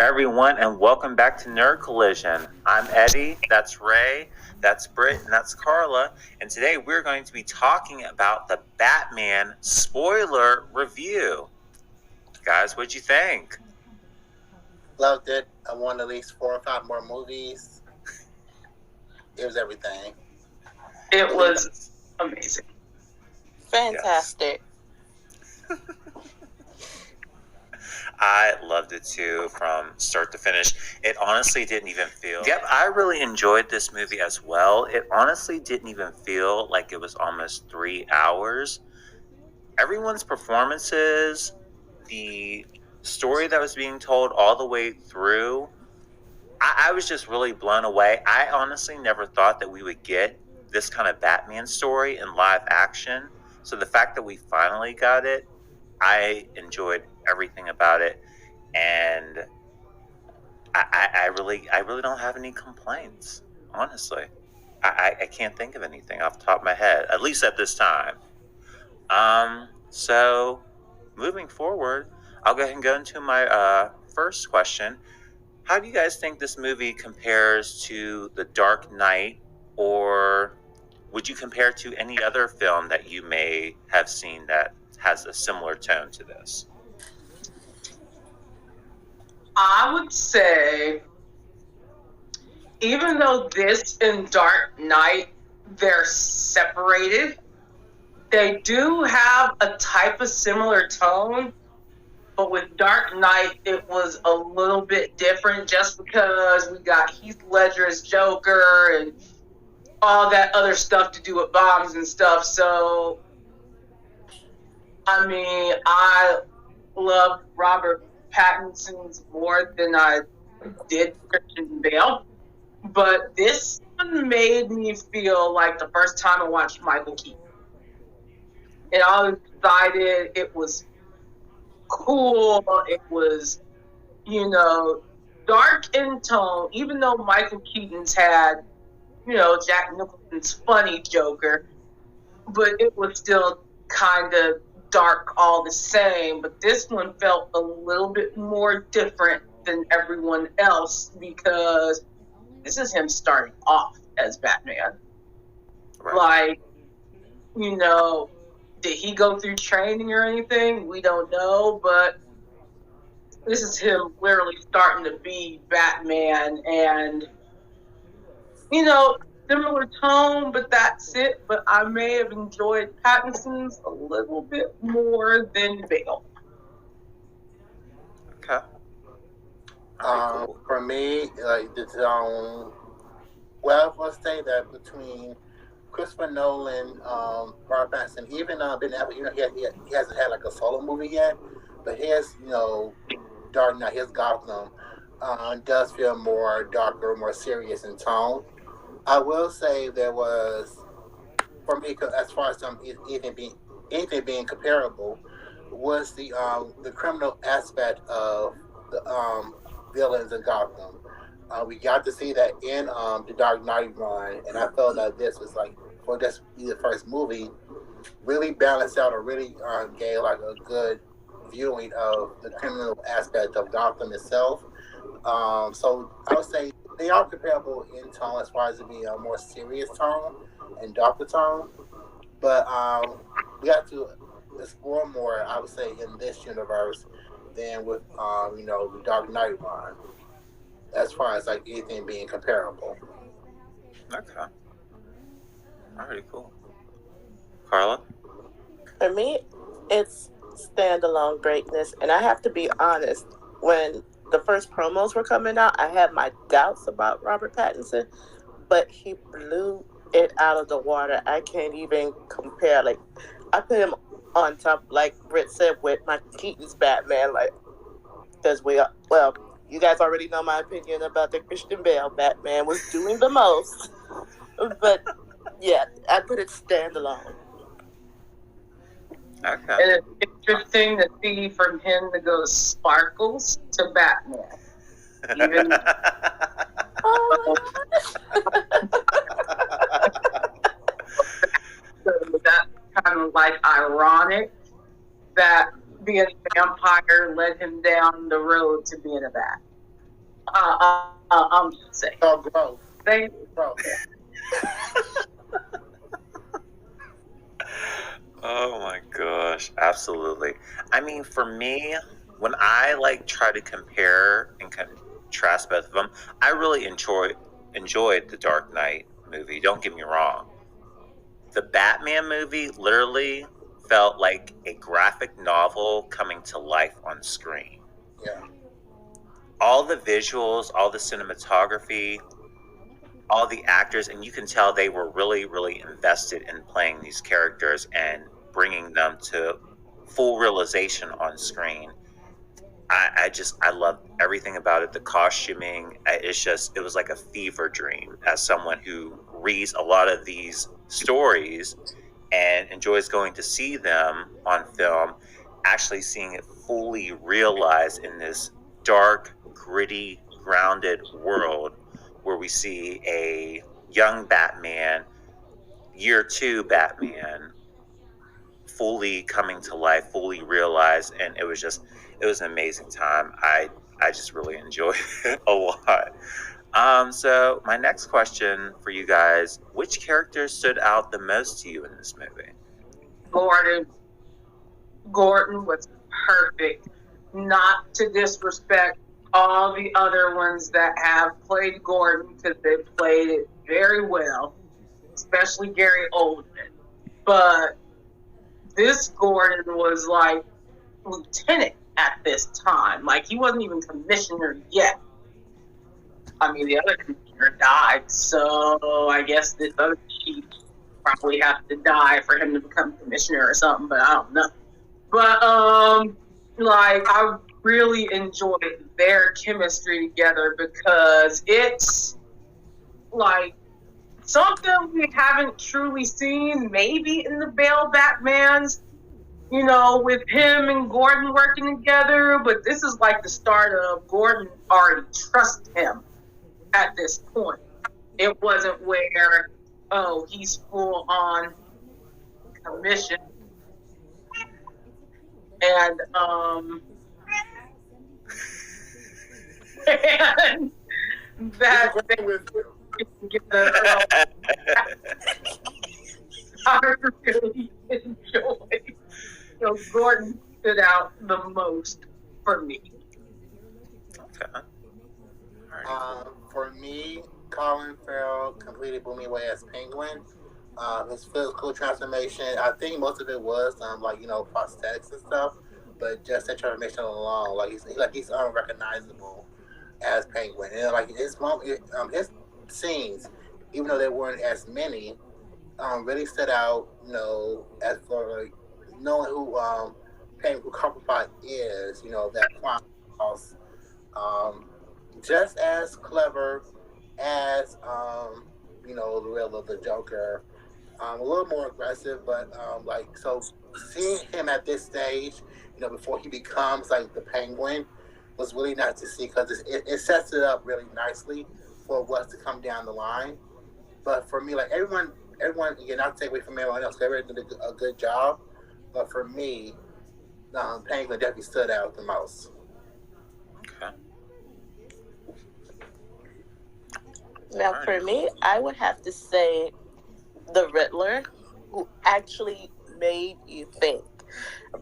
Everyone, and welcome back to Nerd Collision. I'm Eddie, that's Ray, that's Britt, and that's Carla, and today we're going to be talking about the Batman spoiler review. Guys, what'd you think? Loved it. I want at least 4 or 5 more movies. It was everything. It was amazing. Fantastic. Yes. I loved it too from start to finish. It honestly didn't even feel... Yep, I really enjoyed this movie as well. It honestly didn't even feel like it was almost 3 hours. Everyone's performances, the story that was being told all the way through, I was just really blown away. I honestly never thought that we would get this kind of Batman story in live action. So the fact that we finally got it, I enjoyed everything about it, and I really don't have any complaints, honestly. I can't think of anything off the top of my head, at least at this time. So moving forward, I'll go ahead and go into my first question. How do you guys think this movie compares to The Dark Knight, or would you compare to any other film that you may have seen that has a similar tone to this? I would say, even though this and Dark Knight, they're separated, they do have a type of similar tone, but with Dark Knight, it was a little bit different just because we got Heath Ledger's Joker and all that other stuff to do with bombs and stuff. So, I mean, I love Robert Pattinson's more than I did Christian Bale, but this one made me feel like the first time I watched Michael Keaton. And I was excited. It was cool. It was, dark in tone, even though Michael Keaton's had, Jack Nicholson's funny Joker, but it was still kind of dark all the same. But this one felt a little bit more different than everyone else because this is him starting off as Batman. Right. Like, did he go through training or anything? We don't know, but this is him literally starting to be Batman, and similar tone, but that's it. But I may have enjoyed Pattinson's a little bit more than Bale. Okay. Cool. For me, the tone. Well, let's say that between Christopher Nolan, Robert Pattinson, even Ben Affleck, he hasn't had like a solo movie yet, but his, Dark Knight, his Gotham, does feel more darker, more serious in tone. I will say there was, for me, as far as anything being comparable, was the criminal aspect of the villains in Gotham. We got to see that in the Dark Knight run, and I felt that this was like, for this be the first movie, really balanced out or really gave like a good viewing of the criminal aspect of Gotham itself. So I would say they are comparable in tone as far as it being a more serious tone and darker tone, but we have to explore more, I would say, in this universe than with the Dark Knight run, as far as like anything being comparable. Okay. Alright, cool. Carla? For me, it's standalone greatness, and I have to be honest, when the first promos were coming out, I had my doubts about Robert Pattinson, but he blew it out of the water. I can't even compare. Like, I put him on top, like Britt said, with my Keaton's Batman, because you guys already know my opinion about the Christian Bale Batman was doing the most. But, yeah, I put it standalone. Okay. And it's interesting to see from him to go Sparkles to Batman. Even Oh so that's kind of like ironic that being a vampire led him down the road to being a bat. I'm just saying. Oh, growth. Thank you. Growth. Oh my gosh, absolutely. I mean, for me, when I like try to compare and contrast both of them, I really enjoyed the Dark Knight movie. Don't get me wrong. The Batman movie literally felt like a graphic novel coming to life on screen. Yeah. All the visuals, all the cinematography, all the actors, and you can tell they were really, really invested in playing these characters and bringing them to full realization on screen. I loved everything about it. The costuming, it was like a fever dream as someone who reads a lot of these stories and enjoys going to see them on film, actually seeing it fully realized in this dark, gritty, grounded world where we see a young Batman, year 2 Batman, fully coming to life, fully realized, and it was an amazing time. I just really enjoyed it a lot. So my next question for you guys: which character stood out the most to you in this movie? Gordon was perfect. Not to disrespect all the other ones that have played Gordon, because they played it very well, especially Gary Oldman. But this Gordon was like lieutenant at this time. Like, he wasn't even commissioner yet. I mean, the other commissioner died, so I guess this other chief probably has to die for him to become commissioner or something, but I don't know. But, like, I really enjoyed their chemistry together, because it's, like, something we haven't truly seen, maybe in the Bale Batmans, you know, with him and Gordon working together, but this is like the start of Gordon already trust him at this point. It wasn't where, oh, he's full on commission. And, and that they get the, I really enjoyed. So Gordon stood out the most for me. Okay. For me, Colin Farrell completely blew me away as Penguin. His physical transformation, I think most of it was like, you know, prosthetics and stuff, but just that transformation alone, he's unrecognizable as Penguin. And like his scenes, even though there weren't as many, really stood out. You know, as for like knowing who Penguin Copperpot is, you know, that crime boss, just as clever as you know, the Riddler, the Joker. A little more aggressive, but like, so seeing him at this stage, you know, before he becomes like the Penguin, was really nice to see, because it sets it up really nicely for what's to come down the line. But for me, like everyone, again, not to take away from everyone else, everyone did a good job. But for me, Penguin definitely stood out the most. Okay. Now, for me, I would have to say the Riddler, who actually made you think.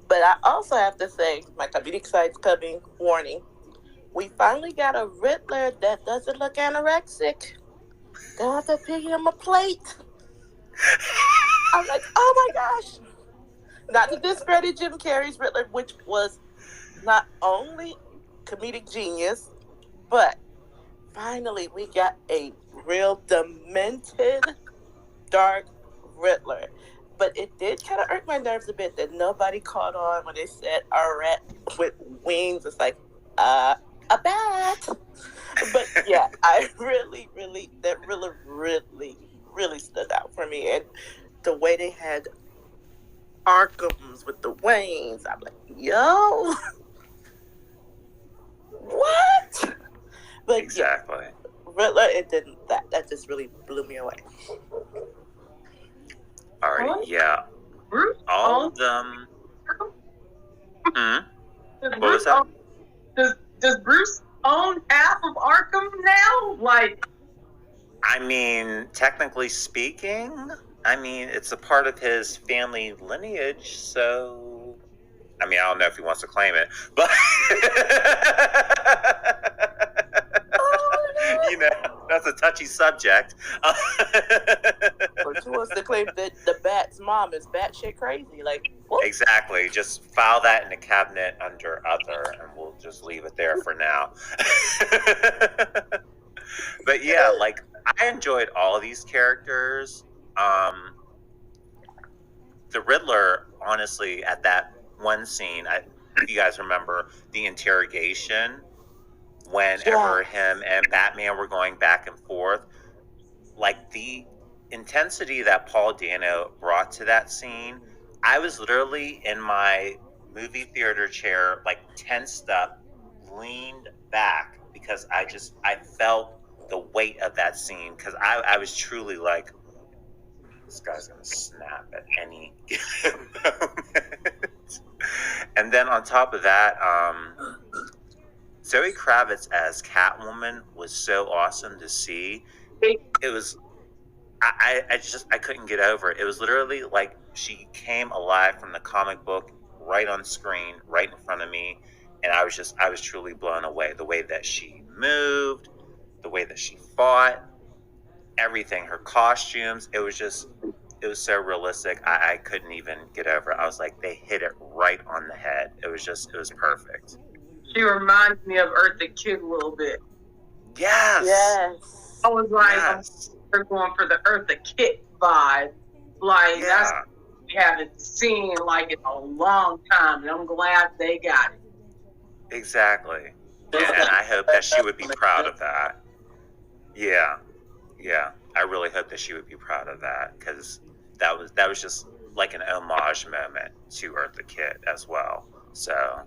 But I also have to say, my comedic side's coming, warning. We finally got a Riddler that doesn't look anorexic. Don't have to pick him a plate. I'm like, oh my gosh. Not to discredit Jim Carrey's Riddler, which was not only comedic genius, but finally we got a real demented, dark Riddler. But it did kind of irk my nerves a bit that nobody caught on when they said a rat with wings. It's like, a bat. But yeah, I that really stood out for me. And the way they had Arkhams with the Waynes. I'm like, yo, what? But Exactly. yeah, Riddler, it didn't. That just really blew me away. All right. Yeah. All of them. What was that? Does Bruce own half of Arkham now? Like, I mean, technically speaking, it's a part of his family lineage, so I don't know if he wants to claim it, but that's a touchy subject. Or she wants to claim that the Bat's mom is batshit crazy. Like, what? Exactly. Just file that in the cabinet under other, and we'll just leave it there for now. But yeah, like, I enjoyed all of these characters. The Riddler, honestly, at that one scene, if you guys remember the interrogation, whenever him and Batman were going back and forth, like, the intensity that Paul Dano brought to that scene, I was literally in my movie theater chair, like, tensed up, leaned back, because I felt the weight of that scene, because I was truly like, this guy's gonna snap at any given moment. And then on top of that, Zoe Kravitz as Catwoman was so awesome to see. It was, I couldn't get over it. It was literally like she came alive from the comic book right on screen, right in front of me, and I was truly blown away. The way that she moved, the way that she fought, everything, her costumes, it was so realistic. I couldn't even get over it. I was like, they hit it right on the head. It was perfect. she reminds me of Eartha Kitt a little bit. Yes. I was like, we're going for the Eartha Kitt vibe. Like, that's what we haven't seen like in a long time, and I'm glad they got it. Exactly. And I hope that she would be proud of that. Yeah. I really hope that she would be proud of that, because that was just like an homage moment to Eartha Kitt as well. So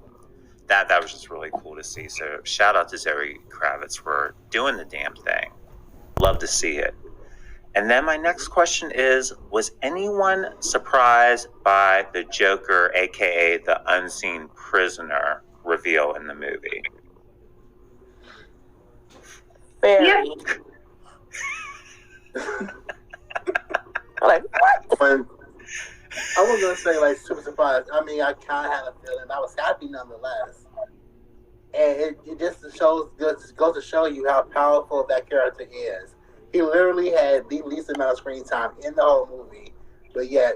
that was just really cool to see. So shout out to Zoe Kravitz for doing the damn thing. Love to see it. And then my next question is, was anyone surprised by the Joker, aka the unseen prisoner, reveal in the movie? Very. Yeah. Like, what? I was gonna say, like, super surprised. I kind of had a feeling. I was happy nonetheless, and it just goes to show you how powerful that character is. He literally had the least amount of screen time in the whole movie, but yet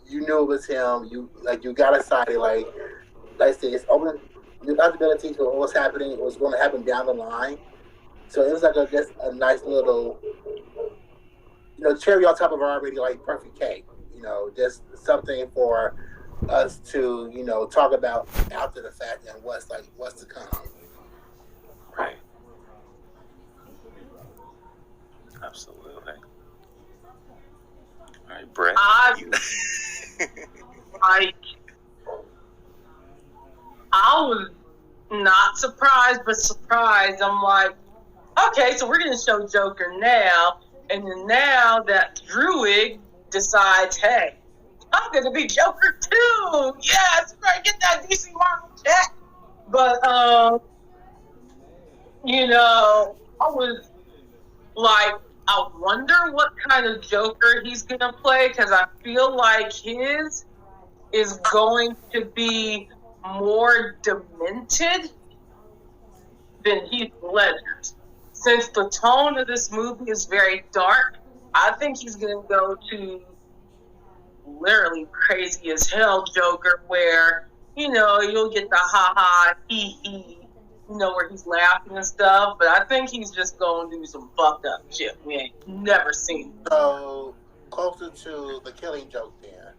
you knew it was him. You got excited. Like I said, it's open the possibility to what's happening, what's going to happen down the line. So it was like just a nice little, cherry on top of our already like perfect cake. Just something for us to, talk about after the fact and what's to come. Right. Absolutely. All right, Brett. I was not surprised, but surprised. I'm like, okay, so we're going to show Joker now, and then now that Druid decides, hey, I'm going to be Joker too. Yes, right, get that DC Marvel check. But, I was like, I wonder what kind of Joker he's going to play, because I feel like his is going to be more demented than Heath Ledger's. Since the tone of this movie is very dark, I think he's going to go to literally crazy as hell Joker, where, you'll get the ha-ha, hee-hee, where he's laughing and stuff, but I think he's just going to do some fucked up shit we ain't never seen. So, closer to the Killing Joke then,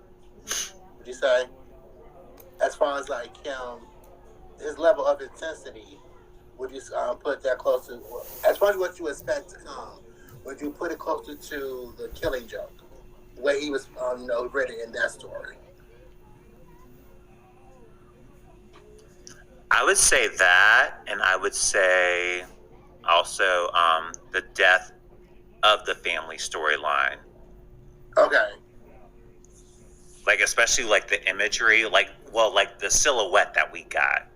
would you say? As far as like his level of intensity, would you put that closer? As far as what you expect to come, would you put it closer to the Killing Joke, the way he was, written in that story? I would say that, and I would say also the death of the family storyline. Okay. Like, especially like the imagery, like the silhouette that we got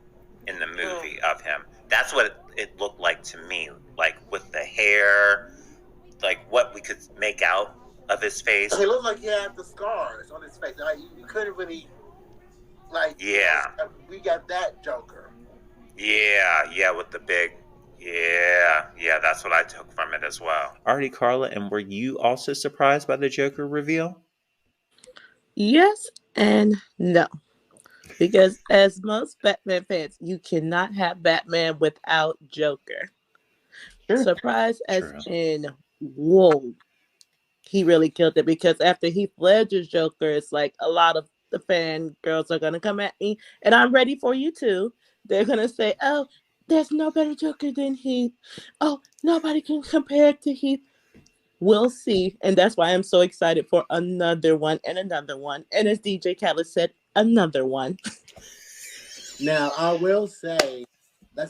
in the movie of him. That's what it looked like to me, like with the hair, like what we could make out of his face. It looked like he had the scars on his face. Like you couldn't really, like. Yeah. We got that Joker. Yeah, with the big. Yeah, that's what I took from it as well. Alrighty, Carla, and were you also surprised by the Joker reveal? Yes and no. Because as most Batman fans, you cannot have Batman without Joker. True. Surprise as in, whoa. He really killed it, because after Heath Ledger's Joker, it's like a lot of the fan girls are going to come at me, and I'm ready for you too. They're going to say, oh, there's no better Joker than Heath. Oh, nobody can compare it to Heath. We'll see. And that's why I'm so excited for another one and another one. And as DJ Khaled said, another one. Now, I will say,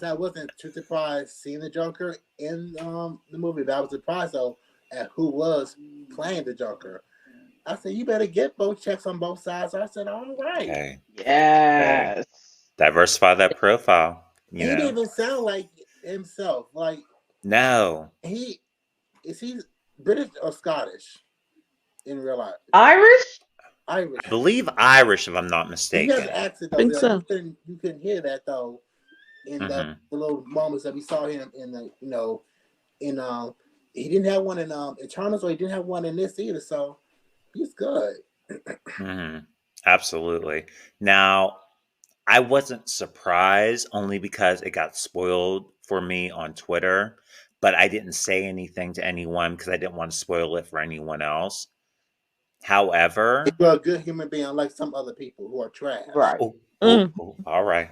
I wasn't too surprised seeing the Joker in the movie, but I was surprised, though, at who was playing the Joker. I said, you better get both checks on both sides. I said, all right. Okay. Yes. Okay. Diversify that profile. He didn't even sound like himself. Like, no. Is he British or Scottish in real life? Irish? I believe Irish, if I'm not mistaken. He has an accent, though. I think so. You couldn't hear that, though, in the little moments that we saw him in the, he didn't have one in Eternals, or he didn't have one in this either, so he's good. Absolutely. Now, I wasn't surprised, only because it got spoiled for me on Twitter, but I didn't say anything to anyone because I didn't want to spoil it for anyone else. However, you're a good human being, unlike some other people who are trash. Right. All right.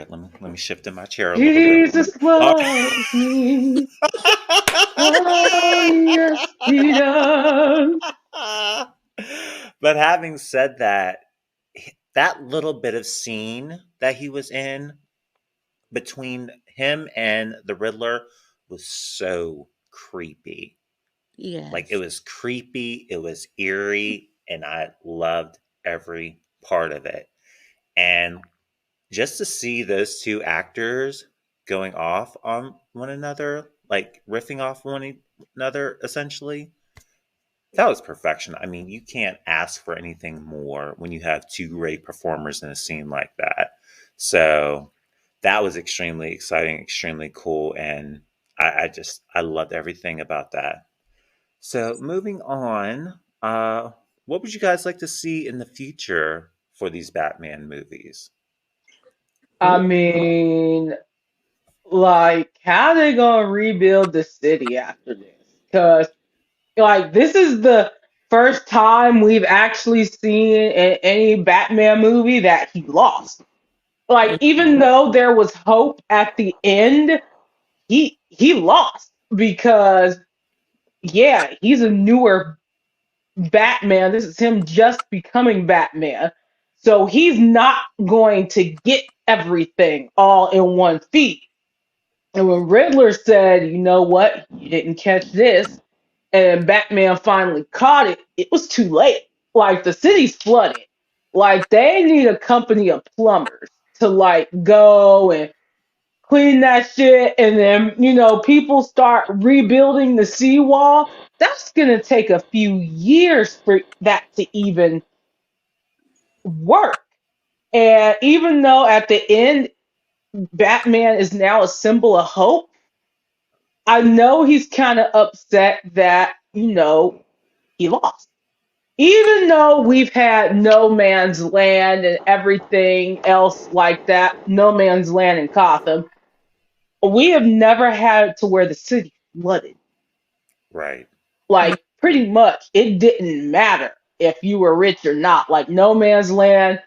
Let me shift in my chair a little bit. Jesus loves me. Oh, yes, he does. But having said that, that little bit of scene that he was in between him and the Riddler was so creepy. Yeah. Like, it was creepy, it was eerie, and I loved every part of it. And just to see those two actors going off on one another, like riffing off one another, essentially, that was perfection. I mean, you can't ask for anything more when you have two great performers in a scene like that. So that was extremely exciting, extremely cool, and I loved everything about that. So moving on, what would you guys like to see in the future for these Batman movies? I mean, like, how they gonna rebuild the city after this? Because, like, this is the first time we've actually seen in any Batman movie that he lost. Like, even though there was hope at the end, he lost, because, yeah, he's a newer Batman. This is him just becoming Batman. So he's not going to get everything all in one feat. And when Riddler said, you know what, you didn't catch this, and Batman finally caught it, it was too late. Like, the city's flooded. Like, they need a company of plumbers to, like, go and clean that shit, and then, people start rebuilding the seawall. That's gonna take a few years for that to even work. And even though at the end Batman is now a symbol of hope, I know he's kind of upset that, he lost. Even though we've had No Man's Land and everything else like that, No Man's Land in Gotham, we have never had it to where the city flooded. Right. Like, pretty much, it didn't matter if you were rich or not. Like, No Man's Land,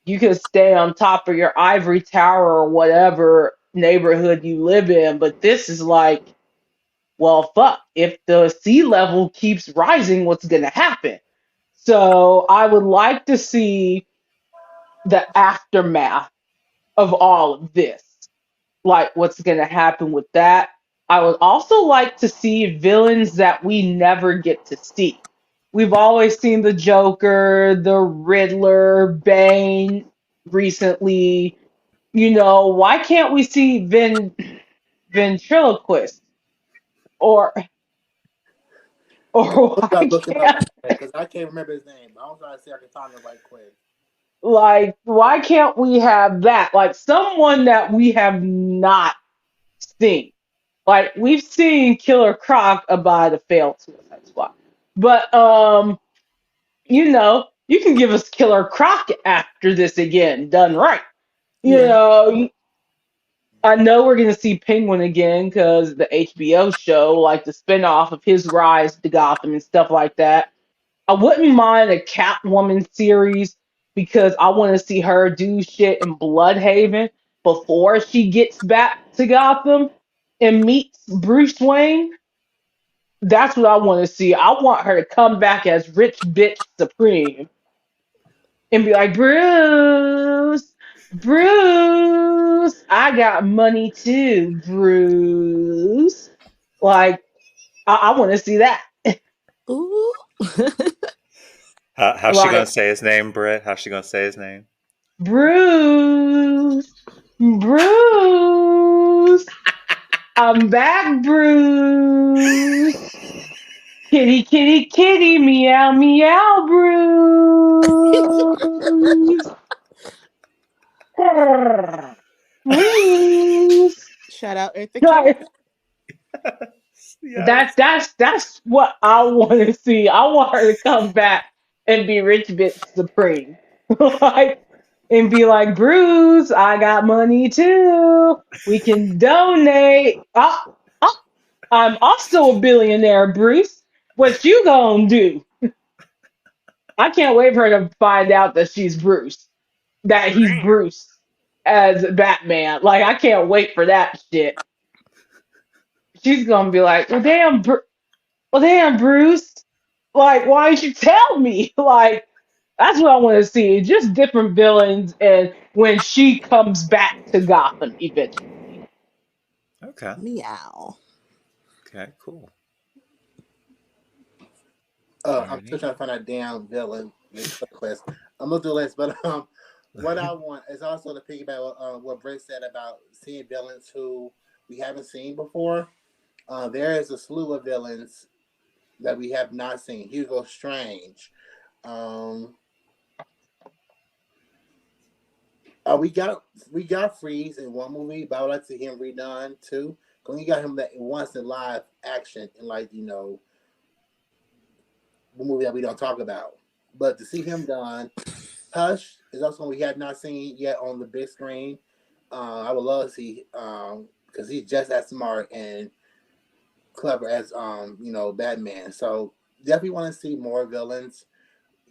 you could stay on top of your ivory tower or whatever neighborhood you live in. But this is like, well, fuck. If the sea level keeps rising, what's going to happen? So I would like to see the aftermath of all of this. Like what's going to happen with that. I would also like to see villains that we never get to see. We've always seen the Joker, the Riddler, Bane recently. Why can't we see ventriloquist or or I'm why gonna look him up can't because I can't remember his name. I was trying to see if I can find him right quick. why can't we have that? Like someone that we have not seen. Like we've seen Killer Croc abide a failed Suicide Squad. But you can give us Killer Croc after this again, done right. You Yeah. know, I know we're gonna see Penguin again because the HBO show, like the spinoff of his rise to Gotham and stuff like that. I wouldn't mind a Catwoman series because I want to see her do shit in Bloodhaven before she gets back to Gotham and meets Bruce Wayne. That's what I want to see. I want her to come back as Rich Bitch Supreme and be like, Bruce, I got money too, Bruce. Like, I want to see that. Ooh. How's she gonna Like, say his name, Brett? How's she gonna say his name? Bruce, Bruce, I'm back, Bruce. Kitty, kitty, kitty, meow, meow, Bruce. Bruce. Shout out Eartha Kitt. Like, Yes. that's what I want to see. I want her to come back and be Rich Bitch Supreme, like, and be like, Bruce, I got money too. We can donate. I'm also a billionaire, Bruce. What you gonna do? I can't wait for her to find out that she's Bruce, that he's Bruce as Batman. Like, I can't wait for that shit. She's gonna be like, well, damn, Bruce. Like, why didn't you tell me? Like, that's what I want to see. Just different villains, and when she comes back to Gotham eventually. Okay. Meow. Okay. Cool. I'm still trying to find that damn villain list. I'm gonna do a list, but what I want is also to piggyback what Britt said about seeing villains who we haven't seen before. There is a slew of villains that we have not seen. Hugo Strange. Um, we got Freeze in one movie, but I would like to see him redone too. Cause we got him that once in live action in the movie that we don't talk about. But to see him done, Hush is also one we have not seen yet on the big screen. I would love to see because he's just as smart and clever as Batman. So definitely want to see more villains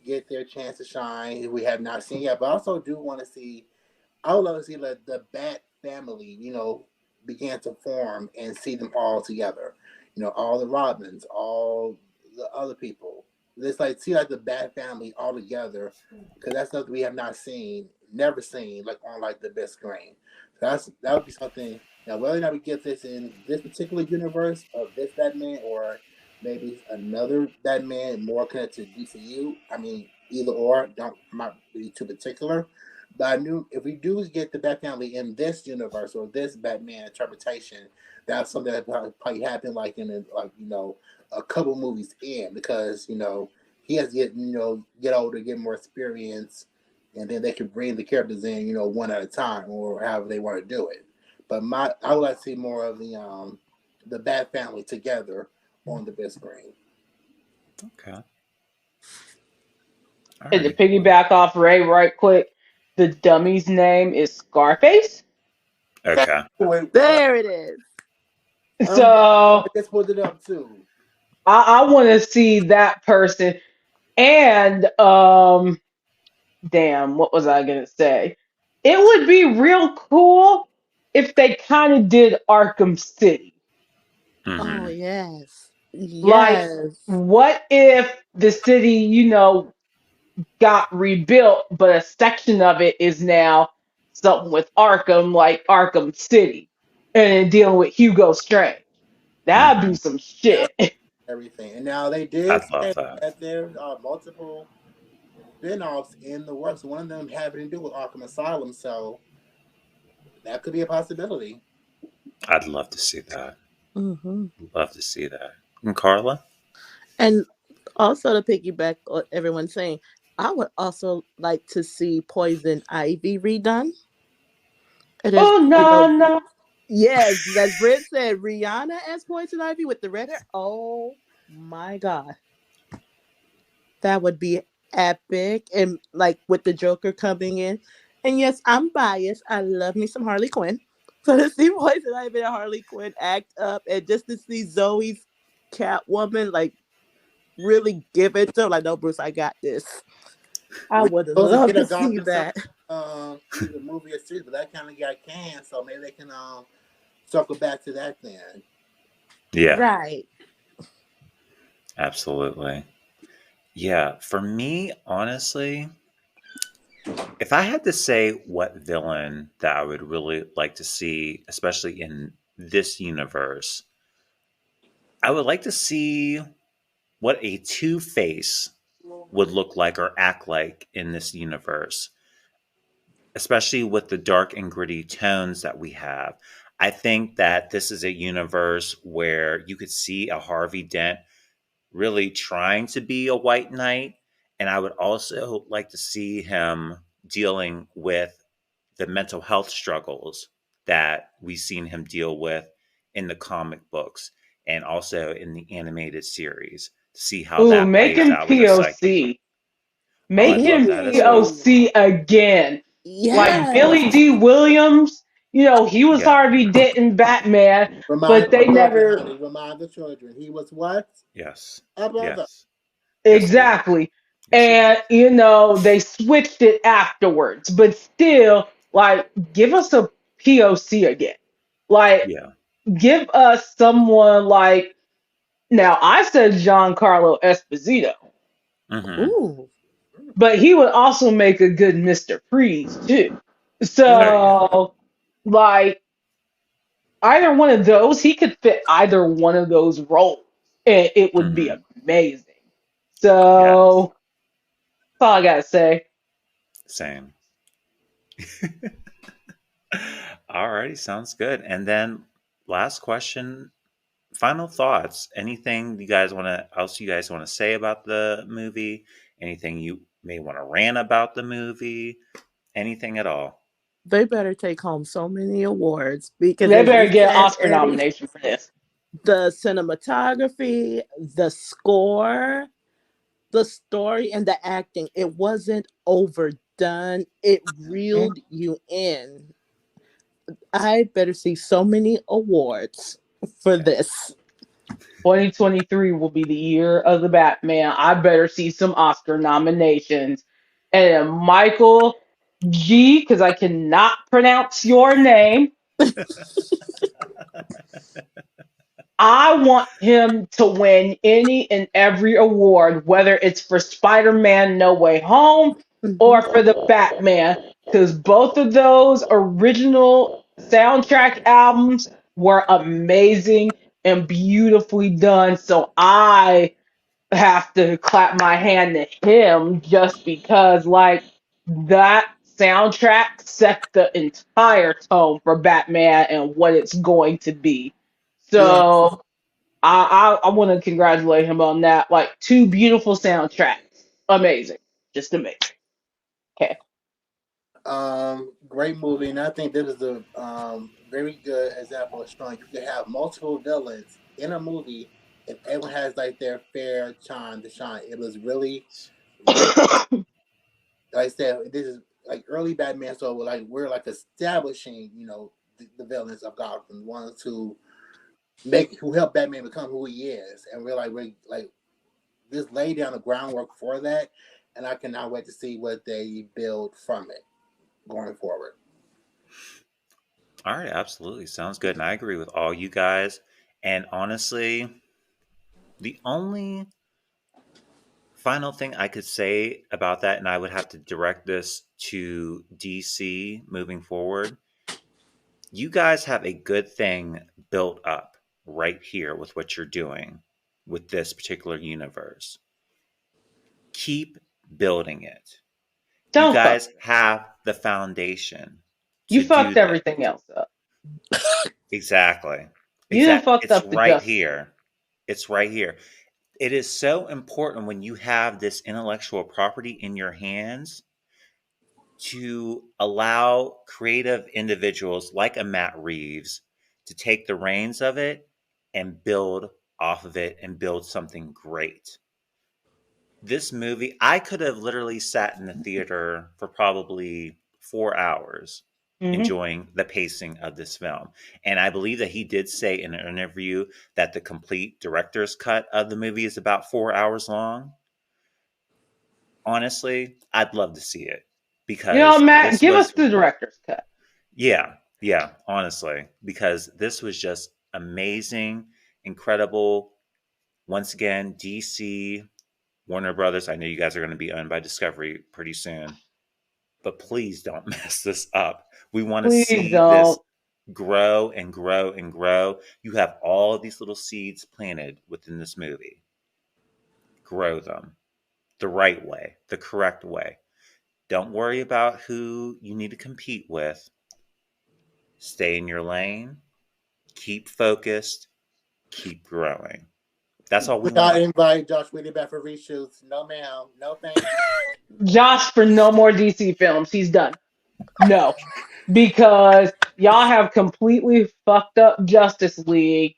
get their chance to shine we have not seen yet. But I also do want to see. I would love to see the Bat family, begin to form and see them all together. All the Robins, all the other people. Let's see the Bat family all together because that's something we have not seen, never seen, like on the big screen. So that would be something. Now, whether or not we get this in this particular universe of this Batman or maybe another Batman more connected to DCU, I mean, either or, don't I'm not be too particular. But I knew if we do get the Bat family in this universe or this Batman interpretation, that's something that probably happen in a couple movies in because he has to get older, get more experience, and then they can bring the characters in one at a time or however they want to do it. But I would like to see more of the Bat family together on the big screen. Okay. All And to right. piggyback off Ray right quick, the dummy's name is Scarface. Okay. There it is. So I just pulled it up too. I want to see that person. And damn, what was I gonna say? It would be real cool if they kind of did Arkham City. Mm-hmm. Oh yes. Like, Yes. what if the city, got rebuilt, but a section of it is now something with Arkham, like Arkham City, and then dealing with Hugo Strange. That'd be some That shit. everything. And now they did I'd love say that. that there are multiple spin-offs in the works. One of them having to do with Arkham Asylum, so that could be a possibility. I'd love to see that. Mm-hmm. Love to see that. And Carla? And also to piggyback on everyone saying, I would also like to see Poison Ivy redone. It is, Oh you no know, no. yes, as Britt said, Rihanna as Poison Ivy with the red hair. Oh my god, that would be epic. And like with the Joker coming in, and yes, I'm biased. I love me some Harley Quinn. So to see Poison Ivy and Harley Quinn act up, and just to see Zoe's Catwoman like really give it to her, like, no, Bruce, I got this. I We're would supposed to love get a to see Gotham City that. either movie or series, but that kind of got canned, so maybe they can circle back to that then. Yeah, Right. absolutely. Yeah, for me, honestly, if I had to say what villain that I would really like to see, especially in this universe, I would like to see what a Two Face would look like or act like in this universe, especially with the dark and gritty tones that we have. I think that this is a universe where you could see a Harvey Dent really trying to be a white knight. And I would also like to see him dealing with the mental health struggles that we've seen him deal with in the comic books and also in the animated series to see how Ooh, that make plays him out with his psyche. POC. Oh, Make I'd love him that as well. Ooh. POC again. Like Yes. Billy D. Williams, he was Yeah. Harvey Dent in Batman, but Remind the they children, never honey. Remind the children. He was what? Yes. A brother. Yes. Yes, he was. exactly. Yes, he was. And they switched it afterwards, but still, like, give us a POC again. Like, Yeah. give us someone like now. I said Giancarlo Esposito, Mm-hmm. Ooh. but he would also make a good Mr. Freeze too. There you go. So, like, either one of those, he could fit either one of those roles, and it would be Mm-hmm. amazing. Yes. So, that's all I gotta say. Same. Alrighty, sounds good. And then last question, final thoughts. Anything you guys want to say about the movie? Anything you may want to rant about the movie? Anything at all? They better take home so many awards because, They as you better get an said, Oscar Eddie, nomination for this. the cinematography, the score, the story, and the acting, it wasn't overdone. It Mhm. reeled you in. I better see so many awards for Yeah. this. 2023 will be the year of the Batman. I better see some Oscar nominations. And then Michael G, because I cannot pronounce your name. I want him to win any and every award, whether it's for Spider Man No Way Home Mhm. or for the Batman, because both of those original soundtrack albums were amazing and beautifully done. So I have to clap my hand to him just because, like, that soundtrack set the entire tone for Batman and what it's going to be. Yeah. So I want to congratulate him on that. Like, two beautiful soundtracks, amazing, just amazing. Okay, Great movie, and I think this is a very good example of strong. You can have multiple villains in a movie, and everyone has like their fair time to shine. It was really, really, like I said, this is like early Batman, so like we're like establishing, the villains of Gotham, the ones who help Batman become who he is, and we're like this lay down the groundwork for that, and I cannot wait to see what they build from it going forward. All right, absolutely. Sounds good. And I agree with all you guys. And honestly, the only Final thing I could say about that, and I would have to direct this to DC moving forward. You guys have a good thing built up right here with what you're doing with this particular universe. Keep building it. You Don't fuck. guys have the foundation You to do fucked that. everything else up. Exactly. You done Exactly. fucked It's up the right Justice. here. It's right here. It is so important when you have this intellectual property in your hands to allow creative individuals like a Matt Reeves to take the reins of it and build off of it and build something great. This movie, I could have literally sat in the theater for probably 4 hours Mm-hmm. enjoying the pacing of this film. And I believe that he did say in an interview that the complete director's cut of the movie is about 4 hours long. Honestly, I'd love to see it You know, because Matt, this give us was, the director's cut. yeah, honestly, because this was just amazing, incredible. Once again, DC, Warner Brothers, I know you guys are going to be owned by Discovery pretty soon, but please don't mess this up. We want to Please see this don't. grow and grow and grow. You have all of these little seeds planted within this movie. Grow them the right way, the correct way. Don't worry about who you need to compete with. Stay in your lane, keep focused, keep growing. That's all we We gotta want. invite Josh Whedon back for reshoots. No, ma'am. No, thanks. Josh for no more DC films. He's done. No. Because y'all have completely fucked up Justice League.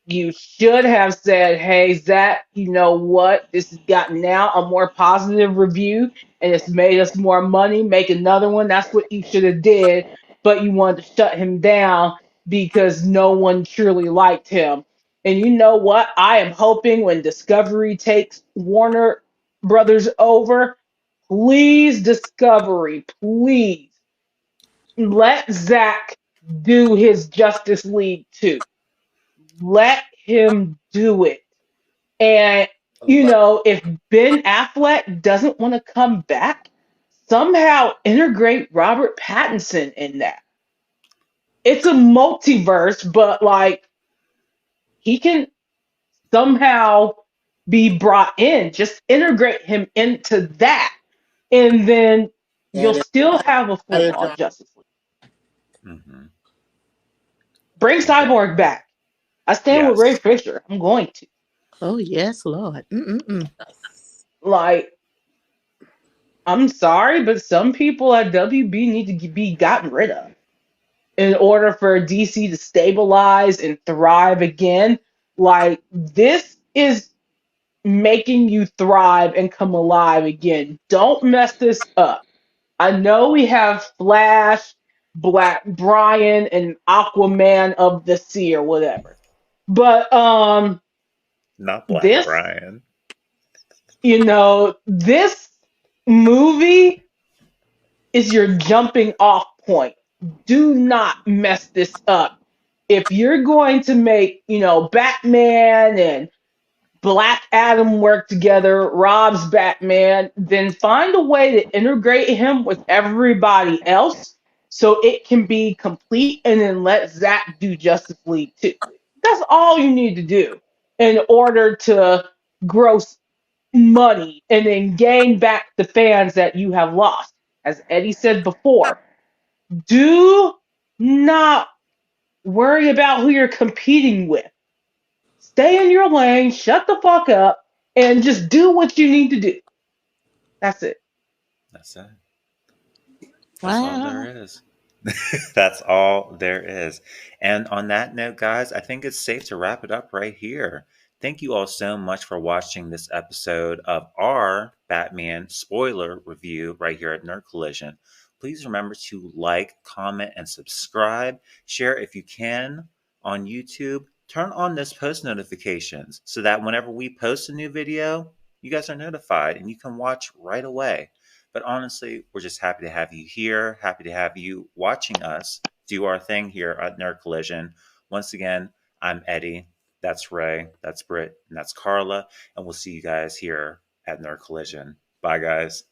You should have said, hey, Zach, you know what? This has gotten now a more positive review and it's made us more money. Make another one. That's what you should have did. But you wanted to shut him down because no one truly liked him. And you know what? I am hoping when Discovery takes Warner Brothers over, please, Discovery, please let Zach do his Justice League too. Let him do it. And, if Ben Affleck doesn't want to come back, somehow integrate Robert Pattinson in that. It's a multiverse, but like he can somehow be brought in. Just integrate him into that. And then you'll And still have a full it's on Justice League. Mm-hmm. Bring Okay. Cyborg back. I stand with Ray Yes. Fisher. I'm going to. Oh yes, Lord. Mm-mm-mm. Like, I'm sorry, but some people at WB need to be gotten rid of in order for DC to stabilize and thrive again. Like, this is making you thrive and come alive again. Don't mess this up. I know we have Flash, Black Brian, and Aquaman of the Sea or whatever. But Not Black this, Brian. this movie is your jumping off point. Do not mess this up. If you're going to make, Batman and Black Adam work together, Rob's Batman, then find a way to integrate him with everybody else so it can be complete and then let Zach do Justice League too. That's all you need to do in order to gross money and then gain back the fans that you have lost. As Eddie said before, do not worry about who you're competing with. Stay in your lane, shut the fuck up, and just do what you need to do. That's it. That's it. That's all Wow. there is. That's all there is. And on that note, guys, I think it's safe to wrap it up right here. Thank you all so much for watching this episode of our Batman spoiler review right here at Nerd Collision. Please remember to like, comment, and subscribe. Share if you can on YouTube. Turn on those post notifications so that whenever we post a new video, you guys are notified and you can watch right away. But honestly, we're just happy to have you here, happy to have you watching us do our thing here at Nerd Collision. Once again, I'm Eddie, that's Ray, that's Britt, and that's Carla, and we'll see you guys here at Nerd Collision. Bye, guys.